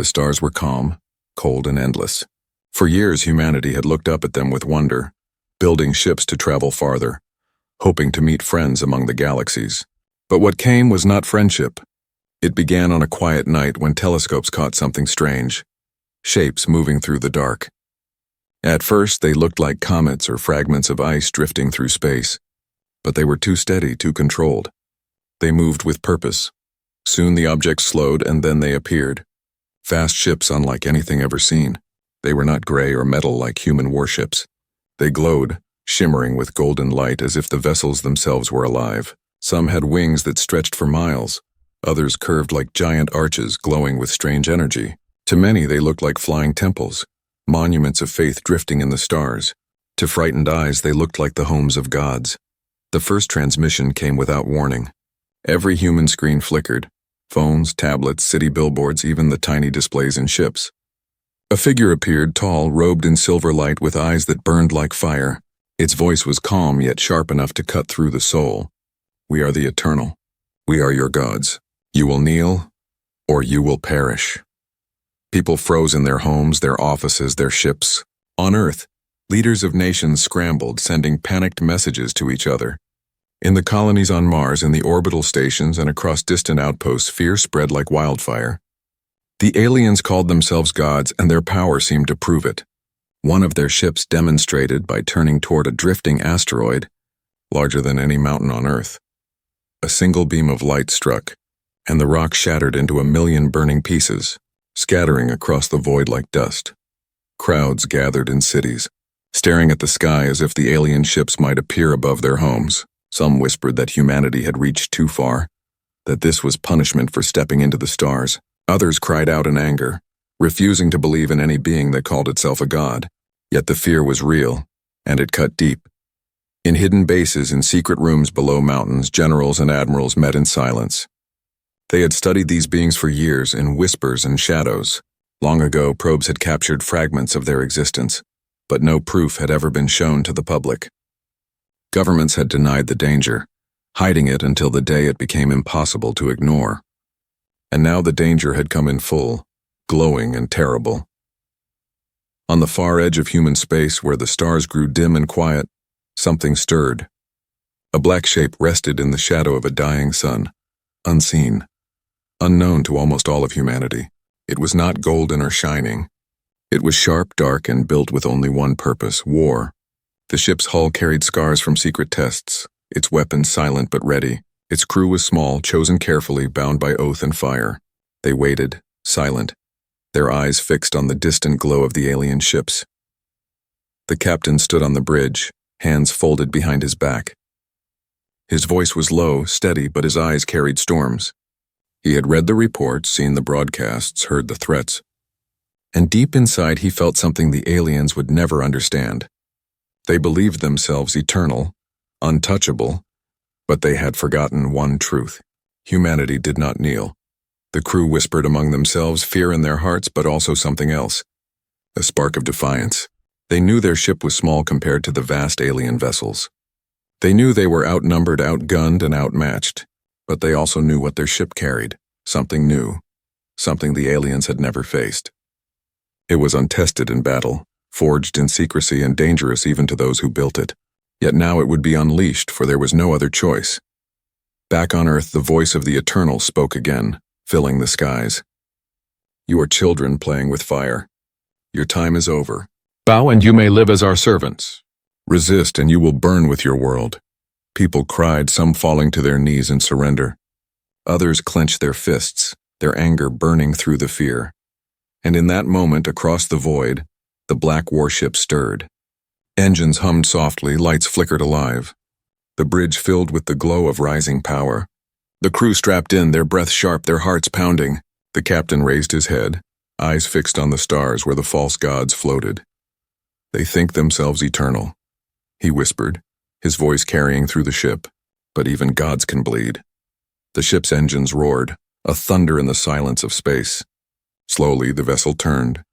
The stars were calm, cold, and endless. For years, humanity had looked up at them with wonder, building ships to travel farther, hoping to meet friends among the galaxies. But what came was not friendship. It began on a quiet night when telescopes caught something strange, shapes moving through the dark. At first, they looked like comets or fragments of ice drifting through space, but they were too steady, too controlled. They moved with purpose. Soon the objects slowed, and then they appeared. Fast ships unlike anything ever seen. They were not gray or metal like human warships. They glowed, shimmering with golden light as if the vessels themselves were alive. Some had wings that stretched for miles. Others curved like giant arches, glowing with strange energy. To many, they looked like flying temples, monuments of faith drifting in the stars. To frightened eyes, they looked like the homes of gods. The first transmission came without warning. Every human screen flickered. Phones, tablets, city billboards, even the tiny displays in ships. A figure appeared, tall, robed in silver light with eyes that burned like fire. Its voice was calm yet sharp enough to cut through the soul. "We are the eternal. We are your gods. You will kneel, or you will perish." People froze in their homes, their offices, their ships. On Earth, leaders of nations scrambled, sending panicked messages to each other. In the colonies on Mars, in the orbital stations, and across distant outposts, fear spread like wildfire. The aliens called themselves gods, and their power seemed to prove it. One of their ships demonstrated by turning toward a drifting asteroid, larger than any mountain on Earth. A single beam of light struck, and the rock shattered into 1,000,000 burning pieces, scattering across the void like dust. Crowds gathered in cities, staring at the sky as if the alien ships might appear above their homes. Some whispered that humanity had reached too far, that this was punishment for stepping into the stars. Others cried out in anger, refusing to believe in any being that called itself a god. Yet the fear was real, and it cut deep. In hidden bases in secret rooms below mountains, generals and admirals met in silence. They had studied these beings for years in whispers and shadows. Long ago, probes had captured fragments of their existence, but no proof had ever been shown to the public. Governments had denied the danger, hiding it until the day it became impossible to ignore. And now the danger had come in full, glowing and terrible. On the far edge of human space, where the stars grew dim and quiet, something stirred. A black shape rested in the shadow of a dying sun, unseen, unknown to almost all of humanity. It was not golden or shining. It was sharp, dark, and built with only one purpose: war. The ship's hull carried scars from secret tests, its weapons silent but ready. Its crew was small, chosen carefully, bound by oath and fire. They waited, silent, their eyes fixed on the distant glow of the alien ships. The captain stood on the bridge, hands folded behind his back. His voice was low, steady, but his eyes carried storms. He had read the reports, seen the broadcasts, heard the threats. And deep inside he felt something the aliens would never understand. They believed themselves eternal, untouchable, but they had forgotten one truth. Humanity did not kneel. The crew whispered among themselves, fear in their hearts, but also something else. A spark of defiance. They knew their ship was small compared to the vast alien vessels. They knew they were outnumbered, outgunned, and outmatched, but they also knew what their ship carried. Something new. Something the aliens had never faced. It was untested in battle, forged in secrecy, and dangerous even to those who built it. Yet now it would be unleashed, for there was no other choice. Back on Earth, the voice of the Eternal spoke again, filling the skies. "You are children playing with fire. Your time is over. Bow and you may live as our servants. Resist and you will burn with your world." People cried, some falling to their knees in surrender. Others clenched their fists, their anger burning through the fear. And in that moment, across the void, the black warship stirred. Engines hummed softly, lights flickered alive. The bridge filled with the glow of rising power. The crew strapped in, their breath sharp, their hearts pounding. The captain raised his head, eyes fixed on the stars where the false gods floated. "They think themselves eternal," he whispered, his voice carrying through the ship. "But even gods can bleed." The ship's engines roared, a thunder in the silence of space. Slowly the vessel turned,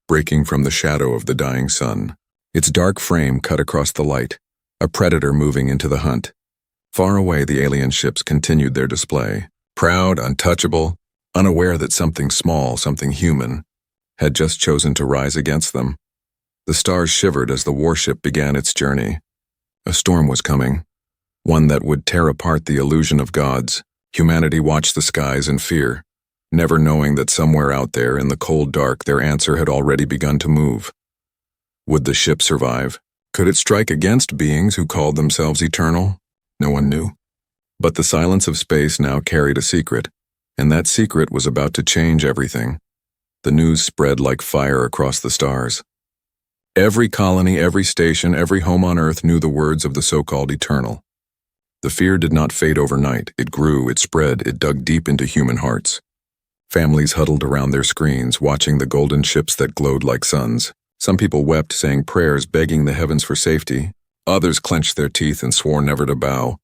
breaking from the shadow of the dying sun. Its dark frame cut across the light, a predator moving into the hunt. Far away, the alien ships continued their display, proud, untouchable, unaware that something small, something human, had just chosen to rise against them. The stars shivered as the warship began its journey. A storm was coming, one that would tear apart the illusion of gods. Humanity watched the skies in fear, never knowing that somewhere out there in the cold dark their answer had already begun to move. Would the ship survive? Could it strike against beings who called themselves eternal? No one knew. But the silence of space now carried a secret, and that secret was about to change everything. The news spread like fire across the stars. Every colony, every station, every home on Earth knew the words of the so-called eternal. The fear did not fade overnight. It grew, it spread, it dug deep into human hearts. Families huddled around their screens, watching the golden ships that glowed like suns. Some people wept, saying prayers, begging the heavens for safety. Others clenched their teeth and swore never to bow.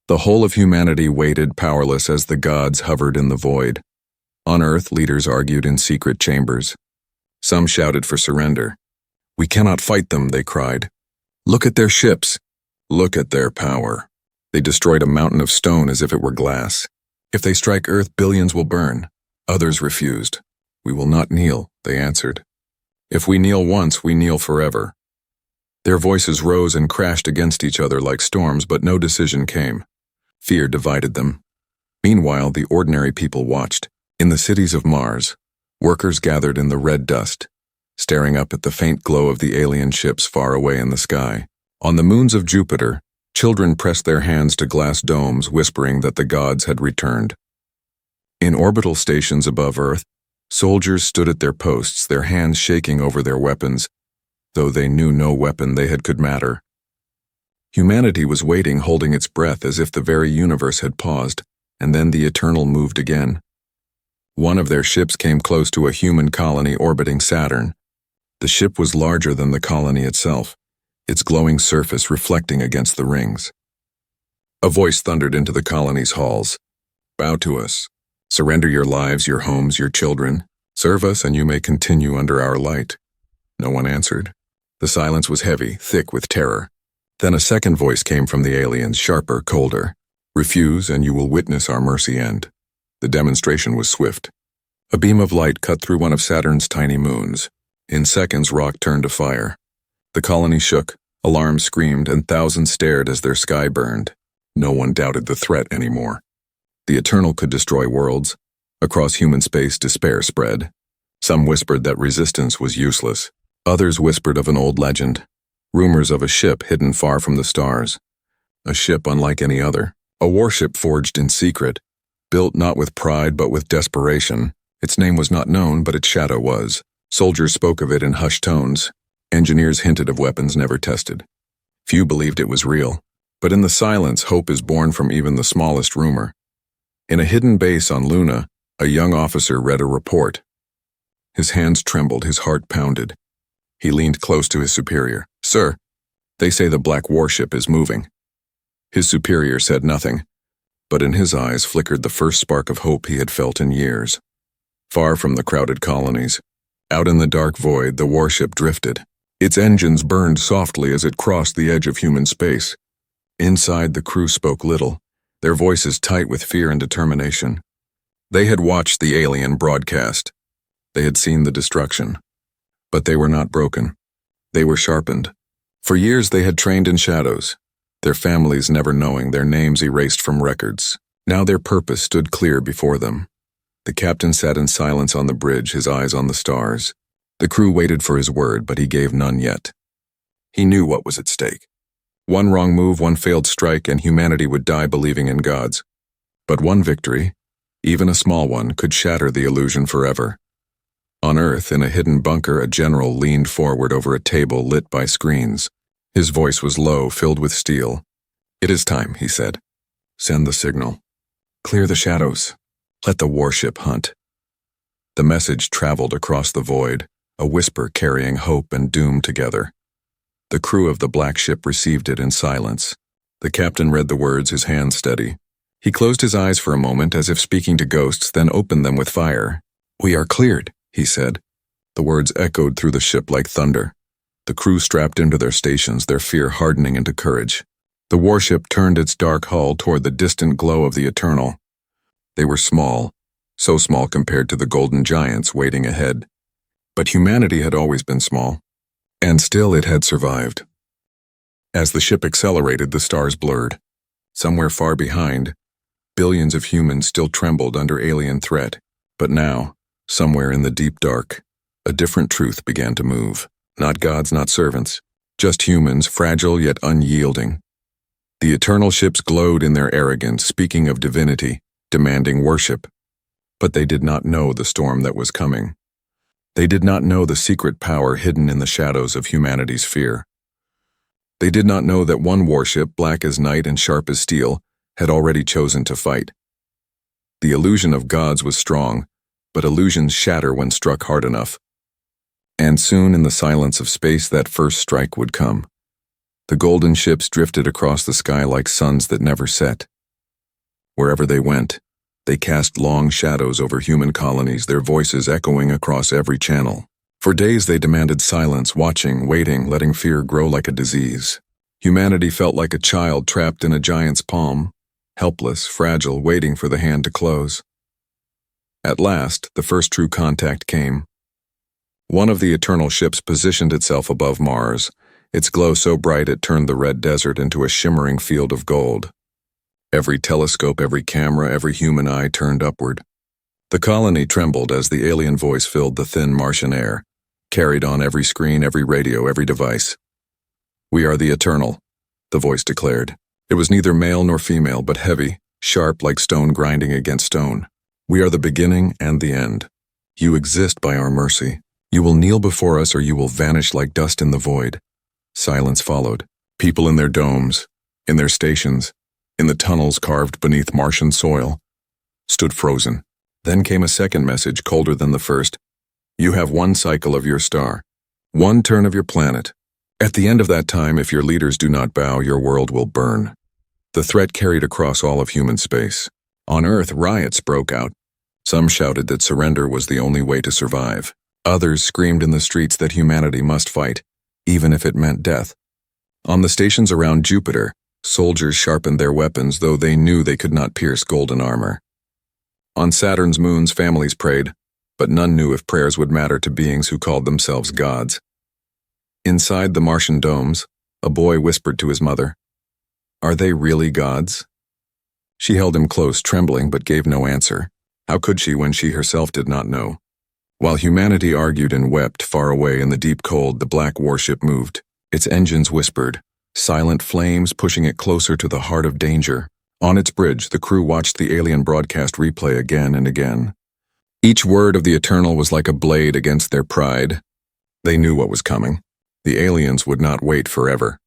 The whole of humanity waited powerless as the gods hovered in the void. On Earth, leaders argued in secret chambers. Some shouted for surrender. "We cannot fight them," they cried. "Look at their ships. Look at their power. They destroyed a mountain of stone as if it were glass. If they strike Earth, billions will burn." Others refused. "We will not kneel," they answered. "If we kneel once, we kneel forever." Their voices rose and crashed against each other like storms, but no decision came. Fear divided them. Meanwhile, the ordinary people watched. In the cities of Mars, workers gathered in the red dust, staring up at the faint glow of the alien ships far away in the sky. On the moons of Jupiter, children pressed their hands to glass domes, whispering that the gods had returned. In orbital stations above Earth, soldiers stood at their posts, their hands shaking over their weapons, though they knew no weapon they had could matter. Humanity was waiting, holding its breath as if the very universe had paused, and then the Eternal moved again. One of their ships came close to a human colony orbiting Saturn. The ship was larger than the colony itself, its glowing surface reflecting against the rings. A voice thundered into the colony's halls. "Bow to us. Surrender your lives, your homes, your children. Serve us, and you may continue under our light." No one answered. The silence was heavy, thick with terror. Then a second voice came from the aliens, sharper, colder. "Refuse, and you will witness our mercy end." The demonstration was swift. A beam of light cut through one of Saturn's tiny moons. In seconds, rock turned to fire. The colony shook, alarms screamed, and thousands stared as their sky burned. No one doubted the threat anymore. The Eternal could destroy worlds. Across human space, despair spread. Some whispered that resistance was useless. Others whispered of an old legend. Rumors of a ship hidden far from the stars. A ship unlike any other. A warship forged in secret. Built not with pride but with desperation. Its name was not known, but its shadow was. Soldiers spoke of it in hushed tones. Engineers hinted of weapons never tested. Few believed it was real. But in the silence, hope is born from even the smallest rumor. In a hidden base on Luna, a young officer read a report. His hands trembled, his heart pounded. He leaned close to his superior. "Sir, they say the black warship is moving." His superior said nothing, but in his eyes flickered the first spark of hope he had felt in years. Far from the crowded colonies, out in the dark void, the warship drifted. Its engines burned softly as it crossed the edge of human space. Inside, the crew spoke little, their voices tight with fear and determination. They had watched the alien broadcast. They had seen the destruction. But they were not broken. They were sharpened. For years they had trained in shadows, their families never knowing, their names erased from records. Now their purpose stood clear before them. The captain sat in silence on the bridge, his eyes on the stars. The crew waited for his word, but he gave none yet. He knew what was at stake. One wrong move, one failed strike, and humanity would die believing in gods. But one victory, even a small one, could shatter the illusion forever. On Earth, in a hidden bunker, a general leaned forward over a table lit by screens. His voice was low, filled with steel. "It is time," he said. "Send the signal. Clear the shadows. Let the warship hunt." The message traveled across the void, a whisper carrying hope and doom together. The crew of the black ship received it in silence. The captain read the words, his hands steady. He closed his eyes for a moment as if speaking to ghosts, then opened them with fire. "We are cleared," he said. The words echoed through the ship like thunder. The crew strapped into their stations, their fear hardening into courage. The warship turned its dark hull toward the distant glow of the Eternal. They were small, so small compared to the golden giants waiting ahead. But humanity had always been small, and still it had survived. As the ship accelerated, the stars blurred. Somewhere far behind, billions of humans still trembled under alien threat. But now, somewhere in the deep dark, a different truth began to move. Not gods, not servants, just humans, fragile yet unyielding. The eternal ships glowed in their arrogance, speaking of divinity, demanding worship. But they did not know the storm that was coming. They did not know the secret power hidden in the shadows of humanity's fear. They did not know that one warship, black as night and sharp as steel, had already chosen to fight. The illusion of gods was strong, but illusions shatter when struck hard enough. And soon in the silence of space that first strike would come. The golden ships drifted across the sky like suns that never set. Wherever they went, they cast long shadows over human colonies, their voices echoing across every channel. For days they demanded silence, watching, waiting, letting fear grow like a disease. Humanity felt like a child trapped in a giant's palm, helpless, fragile, waiting for the hand to close. At last, the first true contact came. One of the eternal ships positioned itself above Mars, its glow so bright it turned the red desert into a shimmering field of gold. Every telescope, every camera, every human eye turned upward. The colony trembled as the alien voice filled the thin Martian air, carried on every screen, every radio, every device. "We are the Eternal," the voice declared. It was neither male nor female, but heavy, sharp like stone grinding against stone. "We are the beginning and the end. You exist by our mercy. You will kneel before us or you will vanish like dust in the void." Silence followed. People in their domes, in their stations, in the tunnels carved beneath Martian soil, stood frozen. Then came a second message, colder than the first. "You have one cycle of your star, one turn of your planet. At the end of that time, if your leaders do not bow, your world will burn." The threat carried across all of human space. On Earth, riots broke out. Some shouted that surrender was the only way to survive. Others screamed in the streets that humanity must fight, even if it meant death. On the stations around Jupiter, soldiers sharpened their weapons, though they knew they could not pierce golden armor. On Saturn's moons, families prayed, but none knew if prayers would matter to beings who called themselves gods. Inside the Martian domes, a boy whispered to his mother, "Are they really gods?" She held him close, trembling, but gave no answer. How could she when she herself did not know? While humanity argued and wept, far away in the deep cold, the black warship moved. Its engines whispered, silent flames pushing it closer to the heart of danger. On its bridge, the crew watched the alien broadcast replay again and again. Each word of the Eternal was like a blade against their pride. They knew what was coming. The aliens would not wait forever.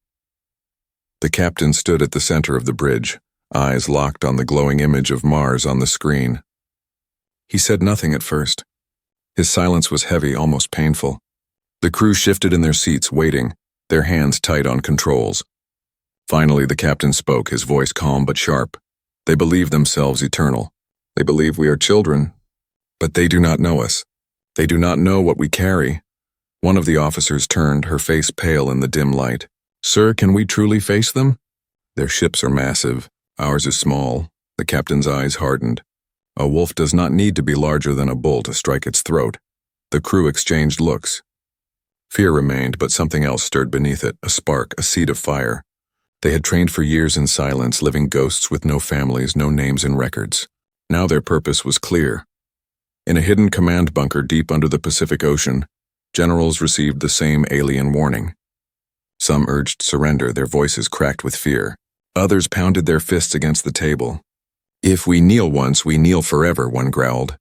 The captain stood at the center of the bridge, eyes locked on the glowing image of Mars on the screen. He said nothing at first. His silence was heavy, almost painful. The crew shifted in their seats, waiting, their hands tight on controls. Finally, the captain spoke, his voice calm but sharp. "They believe themselves eternal. They believe we are children, but they do not know us. They do not know what we carry." One of the officers turned, her face pale in the dim light. "Sir, can we truly face them?" "Their ships are massive. Ours is small." The captain's eyes hardened. "A wolf does not need to be larger than a bull to strike its throat." The crew exchanged looks. Fear remained, but something else stirred beneath it, a spark, a seed of fire. They had trained for years in silence, living ghosts with no families, no names and records. Now their purpose was clear. In a hidden command bunker deep under the Pacific Ocean, generals received the same alien warning. Some urged surrender, their voices cracked with fear. Others pounded their fists against the table. "If we kneel once, we kneel forever," one growled.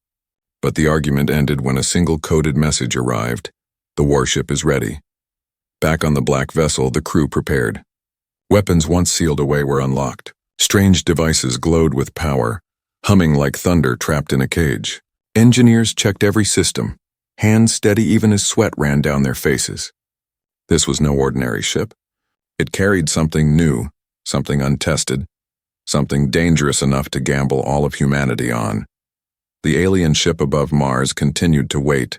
But the argument ended when a single coded message arrived. "The warship is ready." Back on the black vessel, the crew prepared. Weapons once sealed away were unlocked. Strange devices glowed with power, humming like thunder trapped in a cage. Engineers checked every system, hands steady even as sweat ran down their faces. This was no ordinary ship. It carried something new, something untested, something dangerous enough to gamble all of humanity on. The alien ship above Mars continued to wait,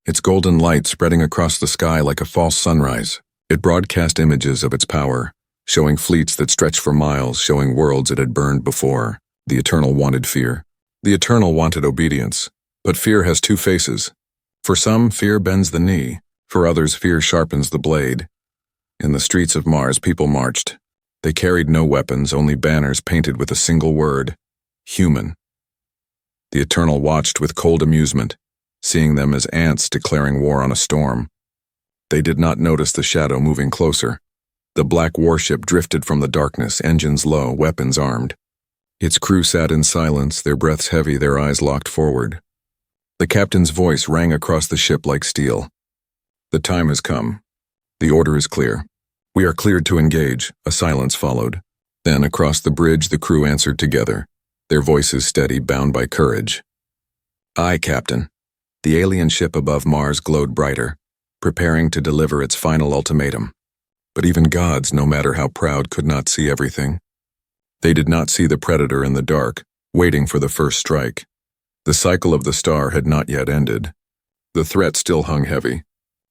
its golden light spreading across the sky like a false sunrise. It broadcast images of its power, showing fleets that stretched for miles, showing worlds it had burned before. The Eternal wanted fear. The Eternal wanted obedience, but fear has two faces. For some, fear bends the knee. For others, fear sharpens the blade. In the streets of Mars, people marched. They carried no weapons, only banners painted with a single word: human. The Eternal watched with cold amusement, seeing them as ants declaring war on a storm. They did not notice the shadow moving closer. The black warship drifted from the darkness, engines low, weapons armed. Its crew sat in silence, their breaths heavy, their eyes locked forward. The captain's voice rang across the ship like steel. "The time has come. The order is clear. We are cleared to engage." A silence followed. Then, across the bridge, the crew answered together, their voices steady, bound by courage. "Aye, Captain." The alien ship above Mars glowed brighter, preparing to deliver its final ultimatum. But even gods, no matter how proud, could not see everything. They did not see the predator in the dark, waiting for the first strike. The cycle of the star had not yet ended. The threat still hung heavy,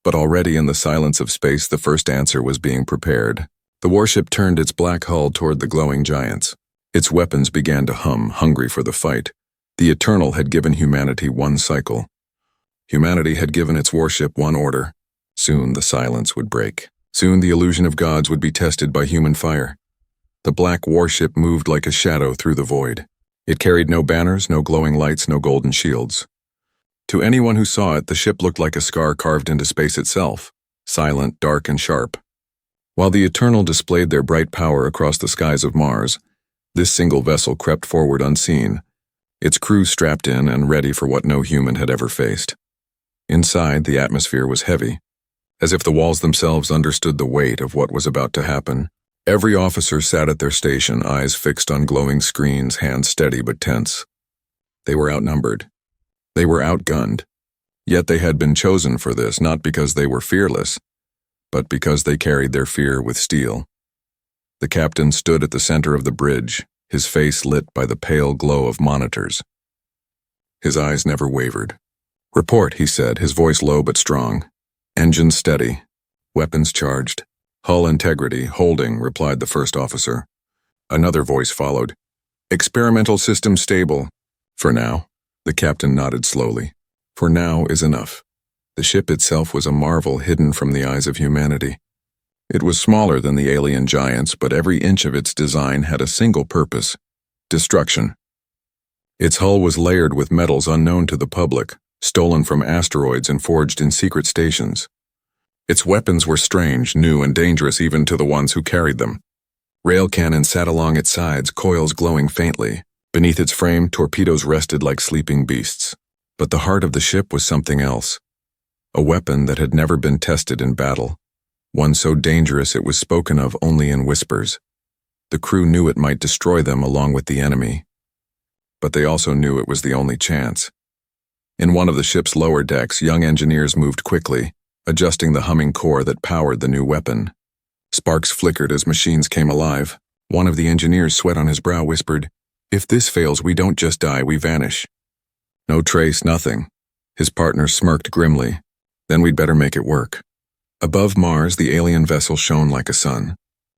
but already in the silence of space the first answer was being prepared. The warship turned its black hull toward the glowing giants. Its weapons began to hum, hungry for the fight. The Eternal had given humanity one cycle. Humanity had given its warship one order. Soon the silence would break. Soon the illusion of gods would be tested by human fire. The black warship moved like a shadow through the void. It carried no banners, no glowing lights, no golden shields. To anyone who saw it, the ship looked like a scar carved into space itself, silent, dark, and sharp. While the Eternal displayed their bright power across the skies of Mars, this single vessel crept forward unseen, its crew strapped in and ready for what no human had ever faced. Inside, the atmosphere was heavy, as if the walls themselves understood the weight of what was about to happen. Every officer sat at their station, eyes fixed on glowing screens, hands steady but tense. They were outnumbered. They were outgunned. Yet they had been chosen for this, not because they were fearless, but because they carried their fear with steel. The captain stood at the center of the bridge, his face lit by the pale glow of monitors. His eyes never wavered. "Report," he said, his voice low but strong. "Engines steady. Weapons charged. Hull integrity, holding," replied the first officer. Another voice followed. "Experimental system stable. For now." The captain nodded slowly. For now is enough. The ship itself was a marvel hidden from the eyes of humanity. It was smaller than the alien giants, but every inch of its design had a single purpose: destruction. Its hull was layered with metals unknown to the public, stolen from asteroids and forged in secret stations. Its weapons were strange, new, and dangerous even to the ones who carried them. Rail cannons sat along its sides, coils glowing faintly. Beneath its frame, torpedoes rested like sleeping beasts. But the heart of the ship was something else. A weapon that had never been tested in battle. One so dangerous it was spoken of only in whispers. The crew knew it might destroy them along with the enemy. But they also knew it was the only chance. In one of the ship's lower decks, young engineers moved quickly, adjusting the humming core that powered the new weapon. Sparks flickered as machines came alive. One of the engineers, sweat on his brow, whispered, "If this fails, we don't just die, we vanish." "No trace, nothing." His partner smirked grimly. "Then we'd better make it work." Above Mars, the alien vessel shone like a sun.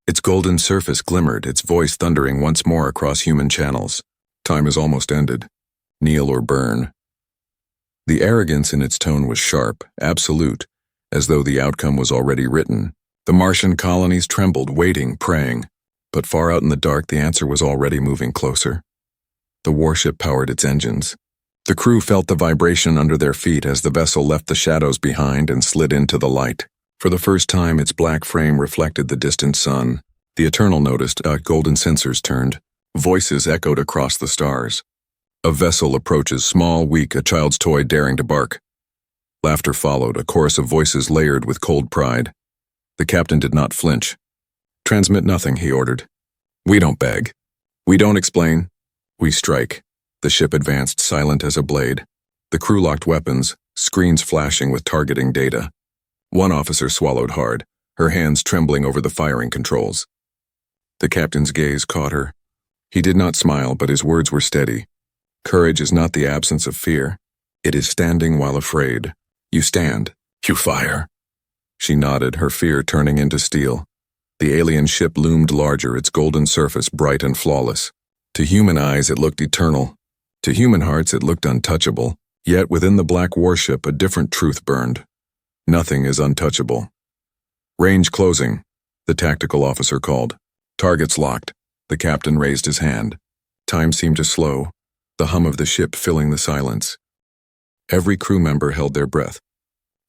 Its golden surface glimmered, its voice thundering once more across human channels. "Time is almost ended. Kneel or burn." The arrogance in its tone was sharp, absolute, as though the outcome was already written. The Martian colonies trembled, waiting, praying. But far out in the dark, the answer was already moving closer. The warship powered its engines. The crew felt the vibration under their feet as the vessel left the shadows behind and slid into the light. For the first time, its black frame reflected the distant sun. The Eternal noticed, golden sensors turned. Voices echoed across the stars. A vessel approaches, small, weak, a child's toy daring to bark. Laughter followed, a chorus of voices layered with cold pride. The captain did not flinch. "Transmit nothing," he ordered. "We don't beg. We don't explain. We strike." The ship advanced, silent as a blade. The crew locked weapons, screens flashing with targeting data. One officer swallowed hard, her hands trembling over the firing controls. The captain's gaze caught her. He did not smile, but his words were steady. "Courage is not the absence of fear. It is standing while afraid. You stand. You fire." She nodded, her fear turning into steel. The alien ship loomed larger, its golden surface bright and flawless. To human eyes it looked eternal. To human hearts it looked untouchable, yet within the black warship a different truth burned. Nothing is untouchable. Range closing, the tactical officer called. Targets locked. The captain raised his hand. Time seemed to slow, the hum of the ship filling the silence. Every crew member held their breath.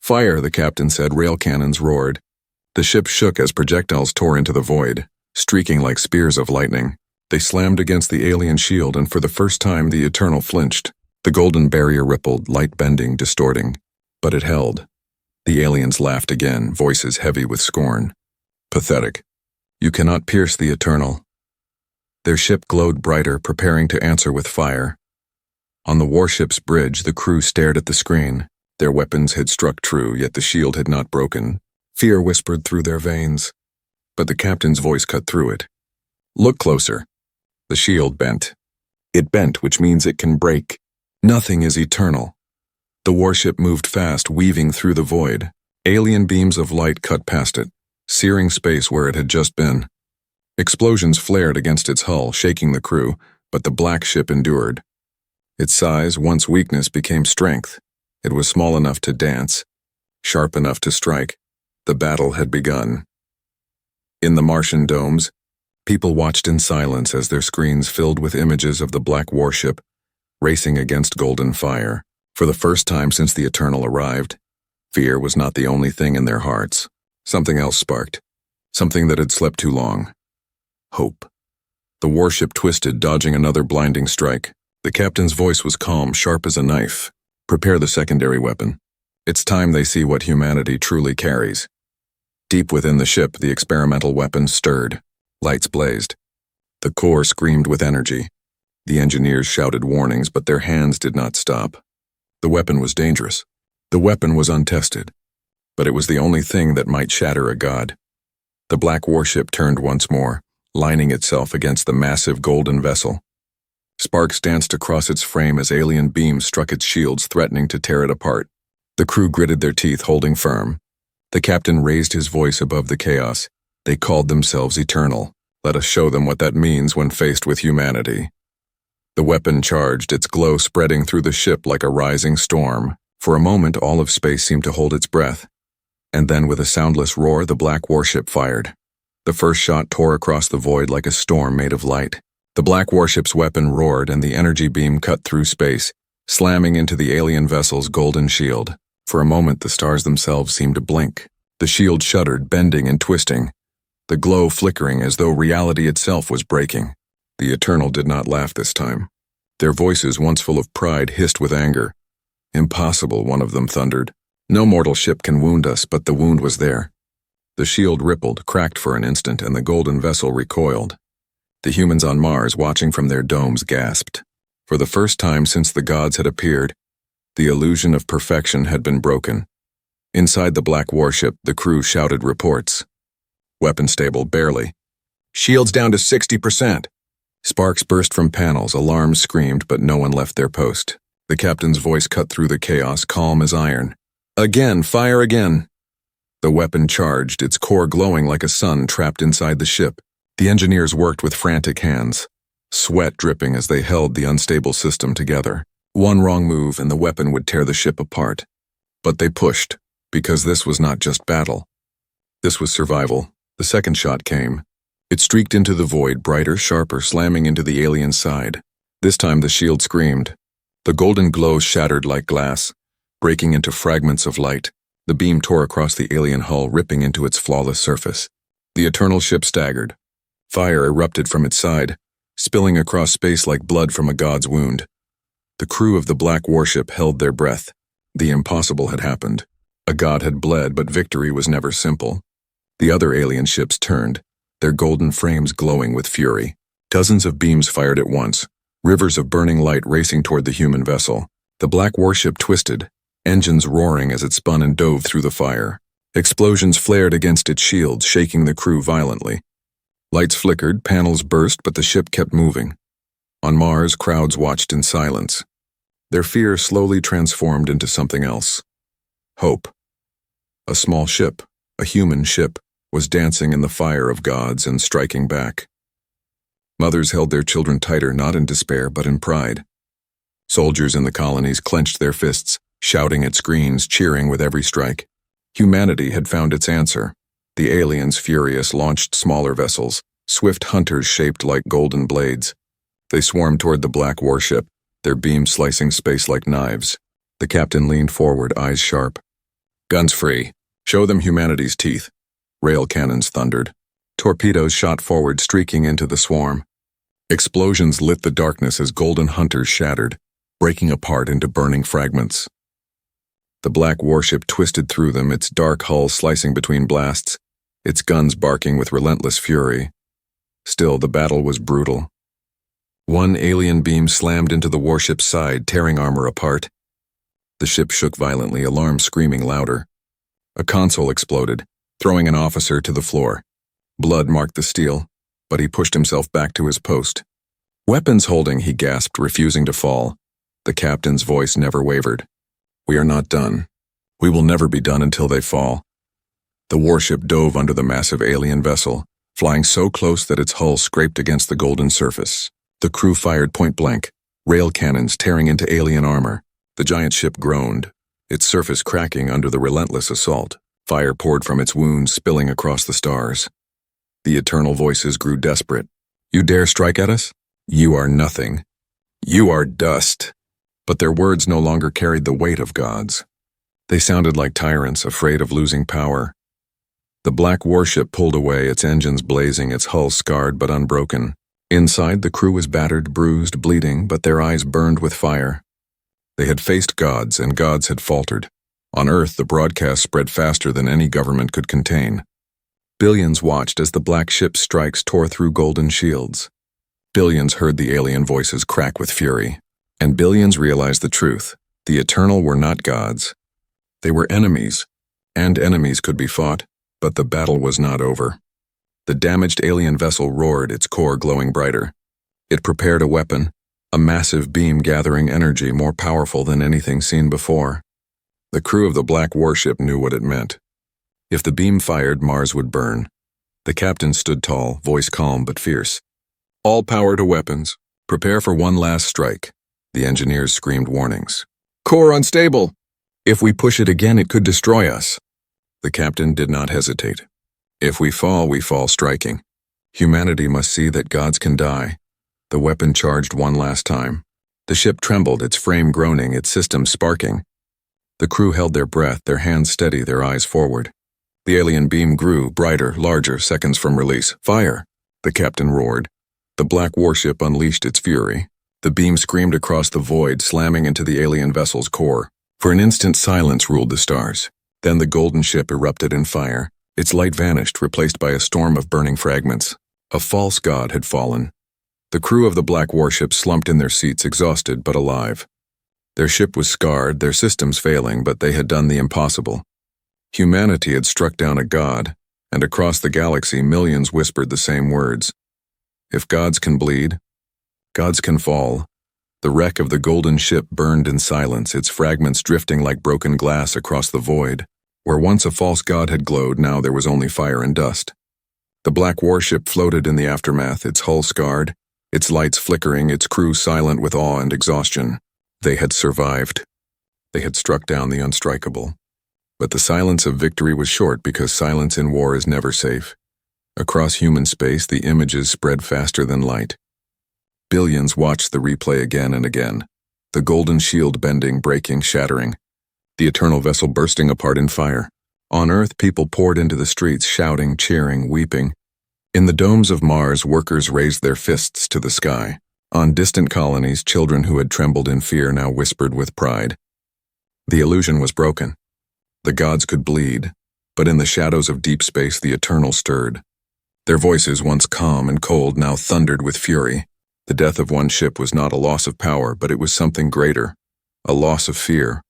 Fire, the captain said. Rail cannons roared. The ship shook as projectiles tore into the void, streaking like spears of lightning. They slammed against the alien shield, and for the first time the Eternal flinched. The golden barrier rippled, light bending, distorting. But it held. The aliens laughed again, voices heavy with scorn. Pathetic. You cannot pierce the Eternal. Their ship glowed brighter, preparing to answer with fire. On the warship's bridge, the crew stared at the screen. Their weapons had struck true, yet the shield had not broken. Fear whispered through their veins. But the captain's voice cut through it. Look closer. The shield bent. It bent, which means it can break. Nothing is eternal. The warship moved fast, weaving through the void. Alien beams of light cut past it, searing space where it had just been. Explosions flared against its hull, shaking the crew, but the black ship endured. Its size, once weakness, became strength. It was small enough to dance, sharp enough to strike. The battle had begun. In the Martian domes, people watched in silence as their screens filled with images of the black warship racing against golden fire. For the first time since the Eternal arrived, fear was not the only thing in their hearts. Something else sparked, something that had slept too long. Hope. The warship twisted, dodging another blinding strike. The captain's voice was calm, sharp as a knife. Prepare the secondary weapon. It's time they see what humanity truly carries. Deep within the ship, the experimental weapon stirred. Lights blazed. The core screamed with energy. The engineers shouted warnings, but their hands did not stop. The weapon was dangerous. The weapon was untested. But it was the only thing that might shatter a god. The black warship turned once more, lining itself against the massive golden vessel. Sparks danced across its frame as alien beams struck its shields, threatening to tear it apart. The crew gritted their teeth, holding firm. The captain raised his voice above the chaos. They called themselves eternal. Let us show them what that means when faced with humanity. The weapon charged, its glow spreading through the ship like a rising storm. For a moment, all of space seemed to hold its breath. And then, with a soundless roar, the black warship fired. The first shot tore across the void like a storm made of light. The black warship's weapon roared, and the energy beam cut through space, slamming into the alien vessel's golden shield. For a moment, the stars themselves seemed to blink. The shield shuddered, bending and twisting, the glow flickering as though reality itself was breaking. The Eternal did not laugh this time. Their voices, once full of pride, hissed with anger. Impossible, one of them thundered. No mortal ship can wound us, but the wound was there. The shield rippled, cracked for an instant, and the golden vessel recoiled. The humans on Mars, watching from their domes, gasped. For the first time since the gods had appeared, the illusion of perfection had been broken. Inside the black warship, the crew shouted reports. Weapon stable, barely. Shields down to 60%. Sparks burst from panels, alarms screamed, but no one left their post. The captain's voice cut through the chaos, calm as iron. Again, fire again. The weapon charged, its core glowing like a sun trapped inside the ship. The engineers worked with frantic hands, sweat dripping as they held the unstable system together. One wrong move and the weapon would tear the ship apart. But they pushed, because this was not just battle. This was survival. The second shot came. It streaked into the void, brighter, sharper, slamming into the alien's side. This time the shield screamed. The golden glow shattered like glass, breaking into fragments of light. The beam tore across the alien hull, ripping into its flawless surface. The Eternal ship staggered. Fire erupted from its side, spilling across space like blood from a god's wound. The crew of the black warship held their breath. The impossible had happened. A god had bled, but victory was never simple. The other alien ships turned, their golden frames glowing with fury. Dozens of beams fired at once, rivers of burning light racing toward the human vessel. The black warship twisted, engines roaring as it spun and dove through the fire. Explosions flared against its shields, shaking the crew violently. Lights flickered, panels burst, but the ship kept moving. On Mars, crowds watched in silence. Their fear slowly transformed into something else. Hope. A small ship, a human ship, was dancing in the fire of gods and striking back. Mothers held their children tighter, not in despair, but in pride. Soldiers in the colonies clenched their fists, shouting at screens, cheering with every strike. Humanity had found its answer. The aliens, furious, launched smaller vessels, swift hunters shaped like golden blades. They swarmed toward the black warship, their beams slicing space like knives. The captain leaned forward, eyes sharp. "Guns free. Show them humanity's teeth." Rail cannons thundered. Torpedoes shot forward, streaking into the swarm. Explosions lit the darkness as golden hunters shattered, breaking apart into burning fragments. The black warship twisted through them, its dark hull slicing between blasts, its guns barking with relentless fury. Still, the battle was brutal. One alien beam slammed into the warship's side, tearing armor apart. The ship shook violently, alarm screaming louder. A console exploded, throwing an officer to the floor. Blood marked the steel, but he pushed himself back to his post. "Weapons holding," he gasped, refusing to fall. The captain's voice never wavered. "We are not done. We will never be done until they fall." The warship dove under the massive alien vessel, flying so close that its hull scraped against the golden surface. The crew fired point blank, rail cannons tearing into alien armor. The giant ship groaned, its surface cracking under the relentless assault. Fire poured from its wounds, spilling across the stars. The eternal voices grew desperate. "You dare strike at us? You are nothing. You are dust." But their words no longer carried the weight of gods. They sounded like tyrants, afraid of losing power. The black warship pulled away, its engines blazing, its hull scarred but unbroken. Inside, the crew was battered, bruised, bleeding, but their eyes burned with fire. They had faced gods, and gods had faltered. On Earth, the broadcast spread faster than any government could contain. Billions watched as the black ship's strikes tore through golden shields. Billions heard the alien voices crack with fury. And billions realized the truth. The Eternal were not gods. They were enemies, and enemies could be fought, but the battle was not over. The damaged alien vessel roared, its core glowing brighter. It prepared a weapon, a massive beam gathering energy more powerful than anything seen before. The crew of the black warship knew what it meant. If the beam fired, Mars would burn. The captain stood tall, voice calm but fierce. "All power to weapons. Prepare for one last strike." The engineers screamed warnings. "Core unstable. If we push it again, it could destroy us." The captain did not hesitate. "If we fall striking. Humanity must see that gods can die." The weapon charged one last time. The ship trembled, its frame groaning, its systems sparking. The crew held their breath, their hands steady, their eyes forward. The alien beam grew, brighter, larger, seconds from release. "Fire!" the captain roared. The black warship unleashed its fury. The beam screamed across the void, slamming into the alien vessel's core. For an instant, silence ruled the stars. Then the golden ship erupted in fire. Its light vanished, replaced by a storm of burning fragments. A false god had fallen. The crew of the black warship slumped in their seats, exhausted but alive. Their ship was scarred, their systems failing, but they had done the impossible. Humanity had struck down a god, and across the galaxy millions whispered the same words. If gods can bleed, gods can fall. The wreck of the golden ship burned in silence, its fragments drifting like broken glass across the void. Where once a false god had glowed, now there was only fire and dust. The black warship floated in the aftermath, its hull scarred, its lights flickering, its crew silent with awe and exhaustion. They had survived. They had struck down the unstrikable. But the silence of victory was short, because silence in war is never safe. Across human space, the images spread faster than light. Billions watched the replay again and again. The golden shield bending, breaking, shattering. The eternal vessel bursting apart in fire. On Earth, people poured into the streets, shouting, cheering, weeping. In the domes of Mars, workers raised their fists to the sky. On distant colonies, children who had trembled in fear now whispered with pride. The illusion was broken. The gods could bleed, but in the shadows of deep space, the Eternal stirred. Their voices, once calm and cold, now thundered with fury. The death of one ship was not a loss of power, but it was something greater, a loss of fear.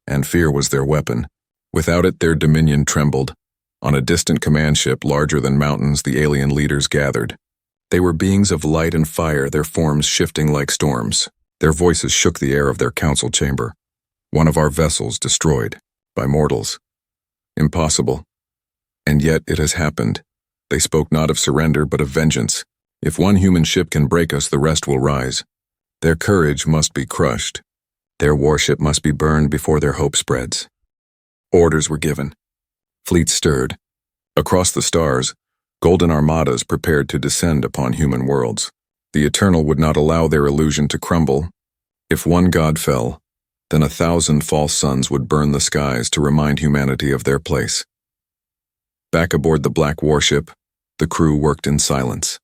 And fear was their weapon. Without it, their dominion trembled. On a distant command ship larger than mountains, the alien leaders gathered. They were beings of light and fire, their forms shifting like storms. Their voices shook the air of their council chamber. One of our vessels destroyed. By mortals. Impossible. And yet it has happened. They spoke not of surrender, but of vengeance. If one human ship can break us, the rest will rise. Their courage must be crushed. Their warship must be burned before their hope spreads. Orders were given. Fleets stirred. Across the stars, golden armadas prepared to descend upon human worlds. The Eternal would not allow their illusion to crumble. If one god fell, then 1,000 false suns would burn the skies to remind humanity of their place. Back aboard the black warship, the crew worked in silence.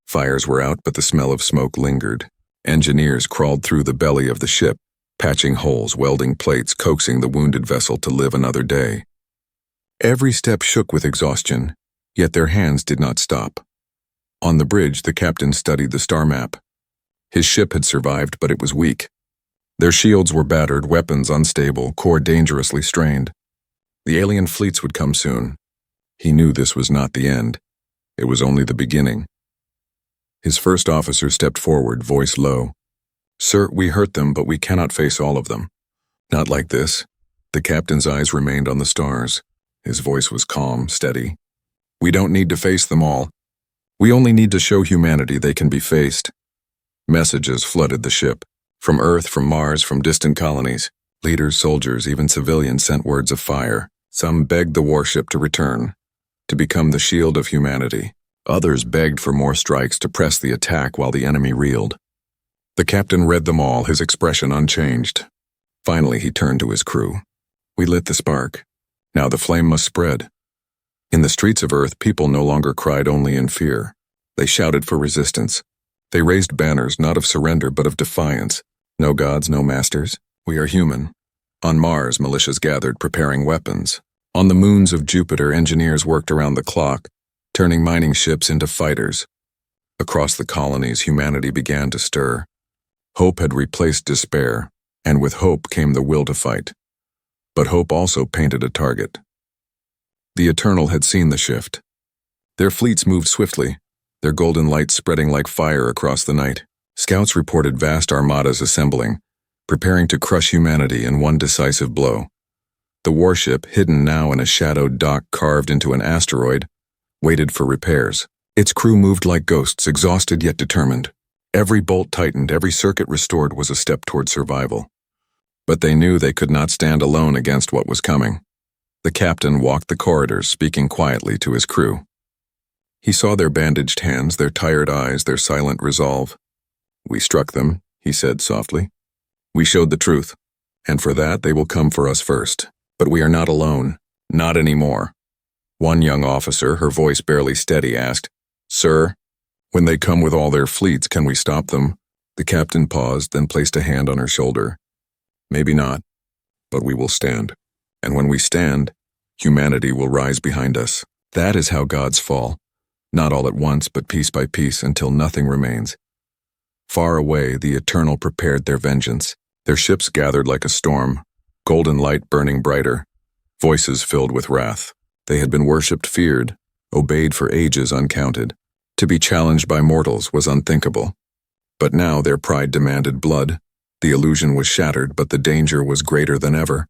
Fires were out, but the smell of smoke lingered. Engineers crawled through the belly of the ship, patching holes, welding plates, coaxing the wounded vessel to live another day. Every step shook with exhaustion, yet their hands did not stop. On the bridge, the captain studied the star map. His ship had survived, but it was weak. Their shields were battered, weapons unstable, core dangerously strained. The alien fleets would come soon. He knew this was not the end. It was only the beginning. His first officer stepped forward, voice low. "Sir, we hurt them, but we cannot face all of them." "Not like this." The captain's eyes remained on the stars. His voice was calm, steady. "We don't need to face them all. We only need to show humanity they can be faced." Messages flooded the ship. From Earth, from Mars, from distant colonies. Leaders, soldiers, even civilians sent words of fire. Some begged the warship to return, to become the shield of humanity. Others begged for more strikes to press the attack while the enemy reeled. The captain read them all, his expression unchanged. Finally, he turned to his crew. "We lit the spark. Now the flame must spread." In the streets of Earth, people no longer cried only in fear. They shouted for resistance. They raised banners not of surrender but of defiance. No gods, no masters. We are human. On Mars, militias gathered, preparing weapons. On the moons of Jupiter, engineers worked around the clock, turning mining ships into fighters. Across the colonies, humanity began to stir. Hope had replaced despair, and with hope came the will to fight. But hope also painted a target. The Eternal had seen the shift. Their fleets moved swiftly, their golden lights spreading like fire across the night. Scouts reported vast armadas assembling, preparing to crush humanity in one decisive blow. The warship, hidden now in a shadowed dock carved into an asteroid, waited for repairs. Its crew moved like ghosts, exhausted yet determined. Every bolt tightened, every circuit restored was a step toward survival. But they knew they could not stand alone against what was coming. The captain walked the corridors, speaking quietly to his crew. He saw their bandaged hands, their tired eyes, their silent resolve. "We struck them," he said softly. "We showed the truth, and for that they will come for us first. But we are not alone, not anymore." One young officer, her voice barely steady, asked, "Sir, when they come with all their fleets, can we stop them?" The captain paused, then placed a hand on her shoulder. "Maybe not, but we will stand. And when we stand, humanity will rise behind us. That is how gods fall. Not all at once, but piece by piece, until nothing remains." Far away, the Eternal prepared their vengeance. Their ships gathered like a storm, golden light burning brighter, voices filled with wrath. They had been worshipped, feared, obeyed for ages uncounted. To be challenged by mortals was unthinkable. But now their pride demanded blood. The illusion was shattered, but the danger was greater than ever.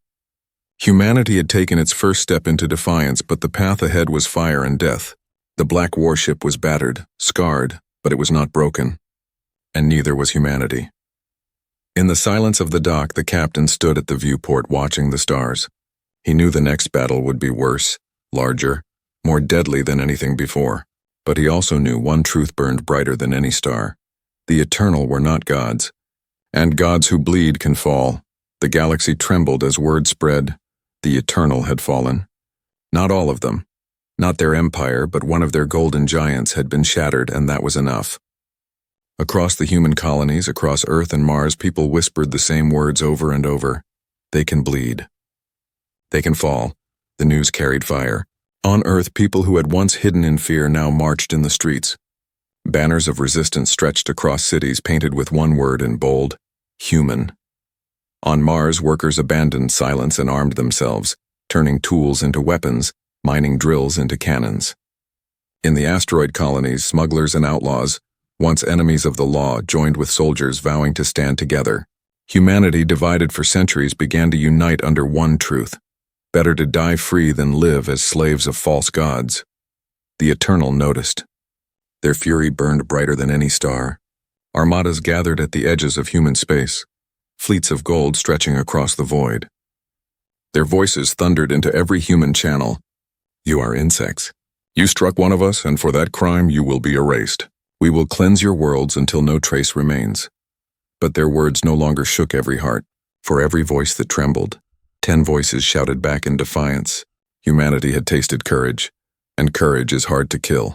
Humanity had taken its first step into defiance, but the path ahead was fire and death. The black warship was battered, scarred, but it was not broken. And neither was humanity. In the silence of the dock, the captain stood at the viewport watching the stars. He knew the next battle would be worse, larger, more deadly than anything before. But he also knew one truth burned brighter than any star. The Eternal were not gods. And gods who bleed can fall. The galaxy trembled as word spread. The Eternal had fallen. Not all of them. Not their empire, but one of their golden giants had been shattered, and that was enough. Across the human colonies, across Earth and Mars, people whispered the same words over and over. They can bleed. They can fall. The news carried fire. On Earth, people who had once hidden in fear now marched in the streets. Banners of resistance stretched across cities, painted with one word in bold: human. On Mars, workers abandoned silence and armed themselves, turning tools into weapons, mining drills into cannons. In the asteroid colonies, smugglers and outlaws, once enemies of the law, joined with soldiers vowing to stand together. Humanity, divided for centuries, began to unite under one truth: better to die free than live as slaves of false gods. The Eternal noticed. Their fury burned brighter than any star. Armadas gathered at the edges of human space, fleets of gold stretching across the void. Their voices thundered into every human channel. You are insects. You struck one of us, and for that crime you will be erased. We will cleanse your worlds until no trace remains. But their words no longer shook every heart. For every voice that trembled, 10 voices shouted back in defiance. Humanity had tasted courage, and courage is hard to kill.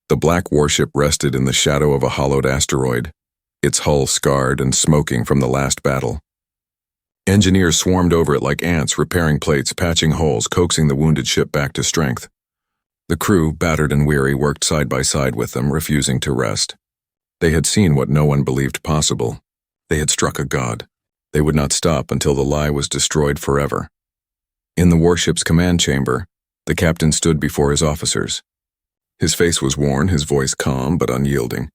The black warship rested in the shadow of a hollowed asteroid, its hull scarred and smoking from the last battle. Engineers swarmed over it like ants, repairing plates, patching holes, coaxing the wounded ship back to strength. The crew, battered and weary, worked side by side with them, refusing to rest. They had seen what no one believed possible. They had struck a god. They would not stop until the lie was destroyed forever. In the warship's command chamber, the captain stood before his officers. His face was worn, his voice calm but unyielding.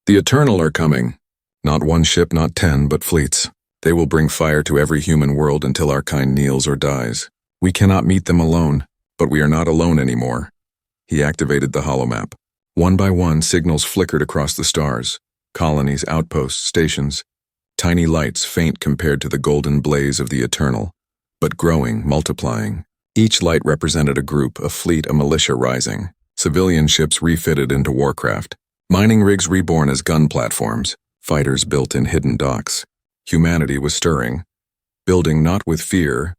The Eternal are coming. Not one ship, not 10, but fleets. They will bring fire to every human world until our kind kneels or dies. We cannot meet them alone, but we are not alone anymore. He activated the holomap. One by one, signals flickered across the stars. Colonies, outposts, stations. Tiny lights, faint compared to the golden blaze of the Eternal, but growing, multiplying. Each light represented a group, a fleet, a militia rising. Civilian ships refitted into warcraft. Mining rigs reborn as gun platforms. Fighters built in hidden docks. Humanity was stirring, building not with fear,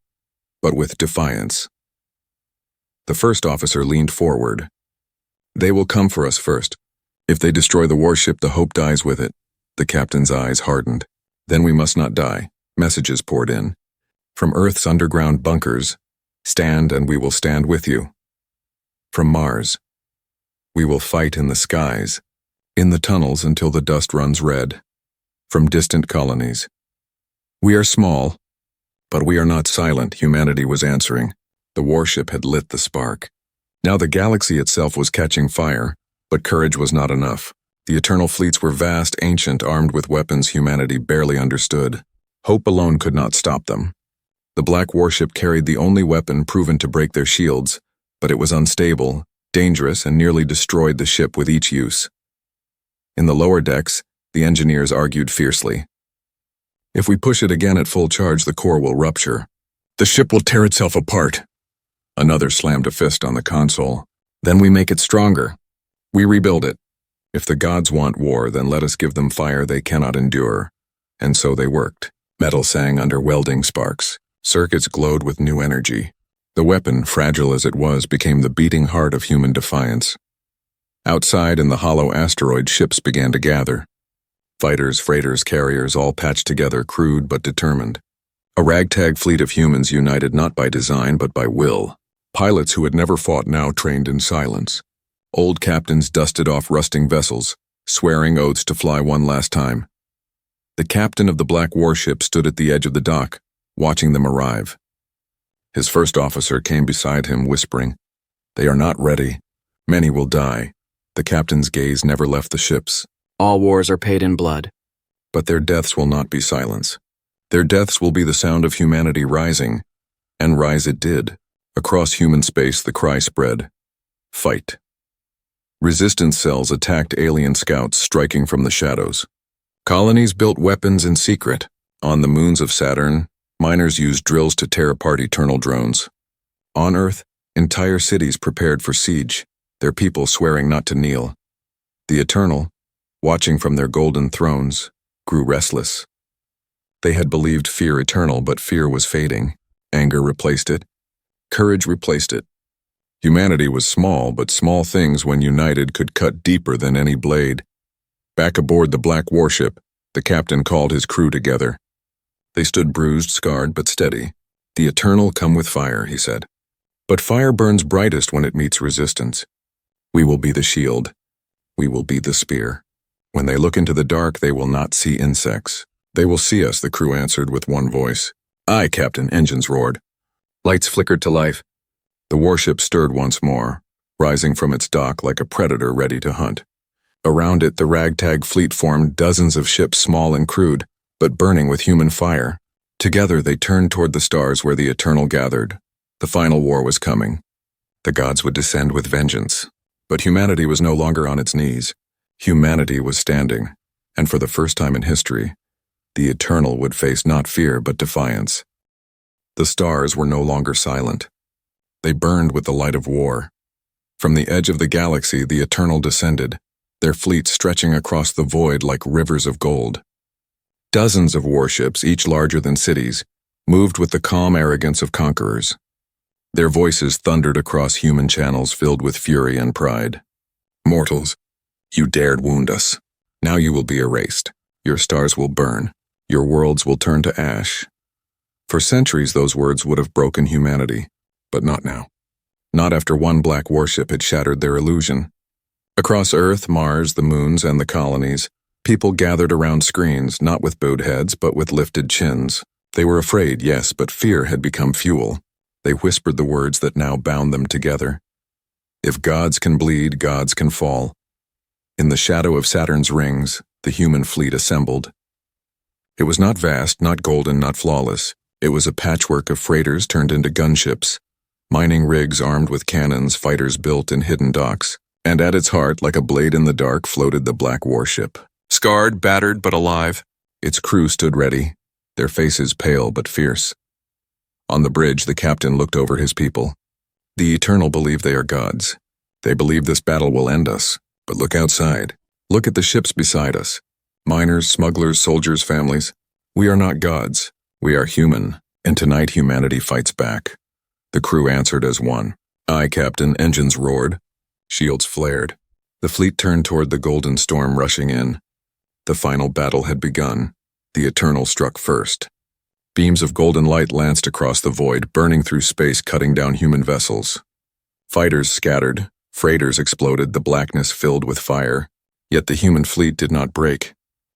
but with defiance. The first officer leaned forward. They will come for us first. If they destroy the warship, the hope dies with it. The captain's eyes hardened. Then we must not die. Messages poured in. From Earth's underground bunkers, stand and we will stand with you. From Mars, we will fight in the skies, in the tunnels until the dust runs red. From distant colonies, we are small, but we are not silent, humanity was answering. The warship had lit the spark. Now the galaxy itself was catching fire, but courage was not enough. The Eternal fleets were vast, ancient, armed with weapons humanity barely understood. Hope alone could not stop them. The black warship carried the only weapon proven to break their shields, but it was unstable, dangerous, and nearly destroyed the ship with each use. In the lower decks, the engineers argued fiercely. If we push it again at full charge, the core will rupture. The ship will tear itself apart. Another slammed a fist on the console. Then we make it stronger. We rebuild it. If the gods want war, then let us give them fire they cannot endure. And so they worked. Metal sang under welding sparks. Circuits glowed with new energy. The weapon, fragile as it was, became the beating heart of human defiance. Outside in the hollow asteroid, ships began to gather. Fighters, freighters, carriers, all patched together, crude but determined. A ragtag fleet of humans united not by design but by will. Pilots who had never fought now trained in silence. Old captains dusted off rusting vessels, swearing oaths to fly one last time. The captain of the black warship stood at the edge of the dock, watching them arrive. His first officer came beside him, whispering, "They are not ready. Many will die." The captain's gaze never left the ships. All wars are paid in blood. But their deaths will not be silence. Their deaths will be the sound of humanity rising, and rise it did. Across human space the cry spread. Fight. Resistance cells attacked alien scouts, striking from the shadows. Colonies built weapons in secret. On the moons of Saturn, miners used drills to tear apart Eternal drones. On Earth, entire cities prepared for siege, their people swearing not to kneel. The Eternal, watching from their golden thrones, grew restless. They had believed fear eternal, but fear was fading. Anger replaced it. Courage replaced it. Humanity was small, but small things, when united, could cut deeper than any blade. Back aboard the black warship, the captain called his crew together. They stood bruised, scarred, but steady. "The Eternal come with fire," he said. "But fire burns brightest when it meets resistance. We will be the shield. We will be the spear. When they look into the dark, they will not see insects. They will see us," the crew answered with one voice. "Aye, Captain," engines roared. Lights flickered to life. The warship stirred once more, rising from its dock like a predator ready to hunt. Around it, the ragtag fleet formed, dozens of ships, small and crude, but burning with human fire. Together they turned toward the stars where the Eternal gathered. The final war was coming. The gods would descend with vengeance. But humanity was no longer on its knees. Humanity was standing. And for the first time in history, the Eternal would face not fear but defiance. The stars were no longer silent. They burned with the light of war. From the edge of the galaxy, the Eternal descended, their fleet stretching across the void like rivers of gold. Dozens of warships, each larger than cities, moved with the calm arrogance of conquerors. Their voices thundered across human channels filled with fury and pride. Mortals, you dared wound us. Now you will be erased. Your stars will burn. Your worlds will turn to ash. For centuries, those words would have broken humanity, but not now. Not after one black warship had shattered their illusion. Across Earth, Mars, the moons, and the colonies, people gathered around screens, not with bowed heads, but with lifted chins. They were afraid, yes, but fear had become fuel. They whispered the words that now bound them together. If gods can bleed, gods can fall. In the shadow of Saturn's rings, the human fleet assembled. It was not vast, not golden, not flawless. It was a patchwork of freighters turned into gunships, mining rigs armed with cannons, fighters built in hidden docks, and at its heart, like a blade in the dark, floated the black warship. Scarred, battered, but alive, its crew stood ready, their faces pale but fierce. On the bridge, the captain looked over his people. The Eternal believe they are gods. They believe this battle will end us. But look outside. Look at the ships beside us. Miners, smugglers, soldiers, families. We are not gods. We are human, and tonight humanity fights back. The crew answered as one. Aye, Captain, engines roared. Shields flared. The fleet turned toward the golden storm rushing in. The final battle had begun. The Eternal struck first. Beams of golden light lanced across the void, burning through space, cutting down human vessels. Fighters scattered, freighters exploded, the blackness filled with fire. Yet the human fleet did not break.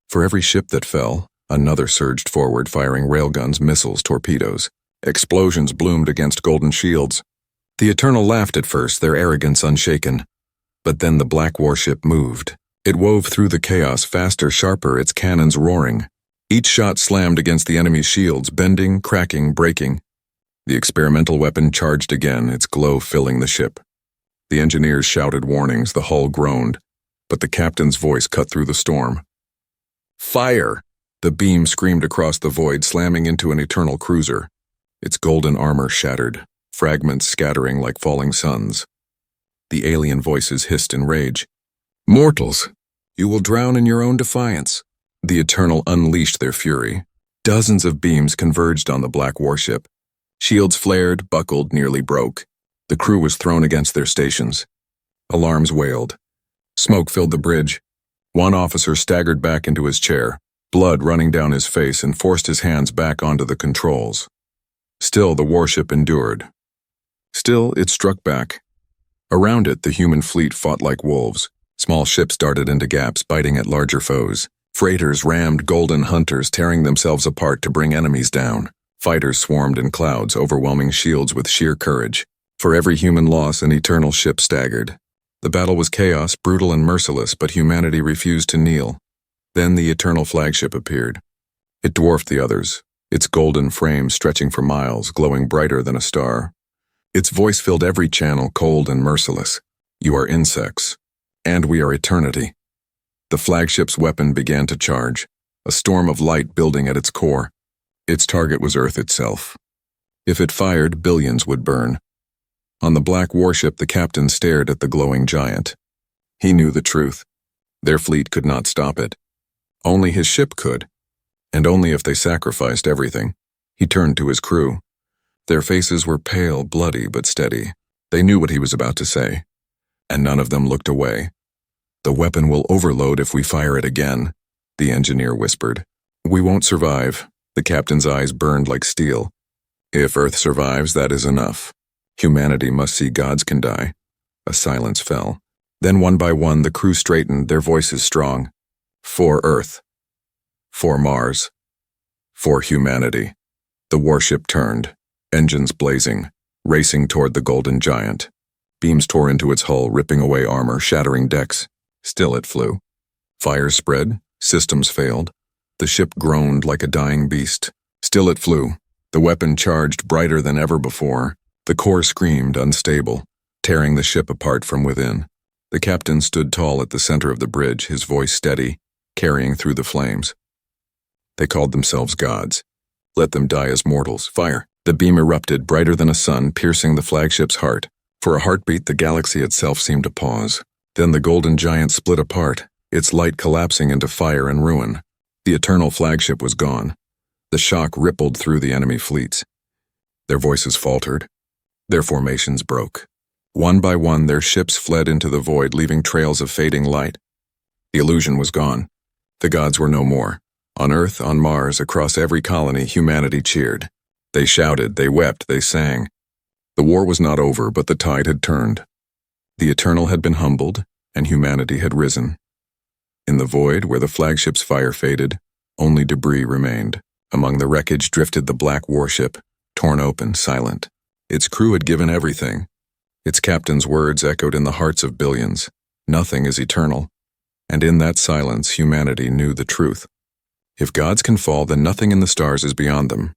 For every ship that fell, another surged forward, firing railguns, missiles, torpedoes. Explosions bloomed against golden shields. The Eternal laughed at first, their arrogance unshaken. But then the black warship moved. It wove through the chaos, faster, sharper, its cannons roaring. Each shot slammed against the enemy's shields, bending, cracking, breaking. The experimental weapon charged again, its glow filling the ship. The engineers shouted warnings, the hull groaned, but the captain's voice cut through the storm. Fire! The beam screamed across the void, slamming into an Eternal cruiser. Its golden armor shattered, fragments scattering like falling suns. The alien voices hissed in rage. Mortals, you will drown in your own defiance. The Eternal unleashed their fury. Dozens of beams converged on the black warship. Shields flared, buckled, nearly broke. The crew was thrown against their stations. Alarms wailed. Smoke filled the bridge. One officer staggered back into his chair, blood running down his face, and forced his hands back onto the controls. Still, the warship endured. Still, it struck back. Around it, the human fleet fought like wolves. Small ships darted into gaps, biting at larger foes. Freighters rammed golden hunters, tearing themselves apart to bring enemies down. Fighters swarmed in clouds, overwhelming shields with sheer courage. For every human loss, an Eternal ship staggered. The battle was chaos, brutal and merciless, but humanity refused to kneel. Then the Eternal flagship appeared. It dwarfed the others, its golden frame stretching for miles, glowing brighter than a star. Its voice filled every channel, cold and merciless. You are insects, and we are eternity. The flagship's weapon began to charge, a storm of light building at its core. Its target was Earth itself. If it fired, billions would burn. On the black warship, the captain stared at the glowing giant. He knew the truth. Their fleet could not stop it. Only his ship could, and only if they sacrificed everything. He turned to his crew. Their faces were pale, bloody, but steady. They knew what he was about to say, and none of them looked away. The weapon will overload if we fire it again, the engineer whispered. We won't survive. The captain's eyes burned like steel. If Earth survives, that is enough. Humanity must see gods can die. A silence fell. Then one by one, the crew straightened, their voices strong. For Earth. For Mars. For humanity. The warship turned, engines blazing, racing toward the golden giant. Beams tore into its hull, ripping away armor, shattering decks. Still it flew. Fires spread, systems failed. The ship groaned like a dying beast. Still it flew. The weapon charged brighter than ever before. The core screamed, unstable, tearing the ship apart from within. The captain stood tall at the center of the bridge, his voice steady. carrying through the flames. They called themselves gods. Let them die as mortals. Fire! The beam erupted, brighter than a sun, piercing the flagship's heart. For a heartbeat, the galaxy itself seemed to pause. Then the golden giant split apart, its light collapsing into fire and ruin. The eternal flagship was gone. The shock rippled through the enemy fleets. Their voices faltered. Their formations broke. One by one, their ships fled into the void, leaving trails of fading light. The illusion was gone. The gods were no more. On Earth, on Mars, across every colony, humanity cheered. They shouted, they wept, they sang. The war was not over, but the tide had turned. The Eternal had been humbled, and humanity had risen. In the void, where the flagship's fire faded, only debris remained. Among the wreckage drifted the black warship, torn open, silent. Its crew had given everything. Its captain's words echoed in the hearts of billions. Nothing is eternal. And in that silence, humanity knew the truth. If gods can fall, then nothing in the stars is beyond them.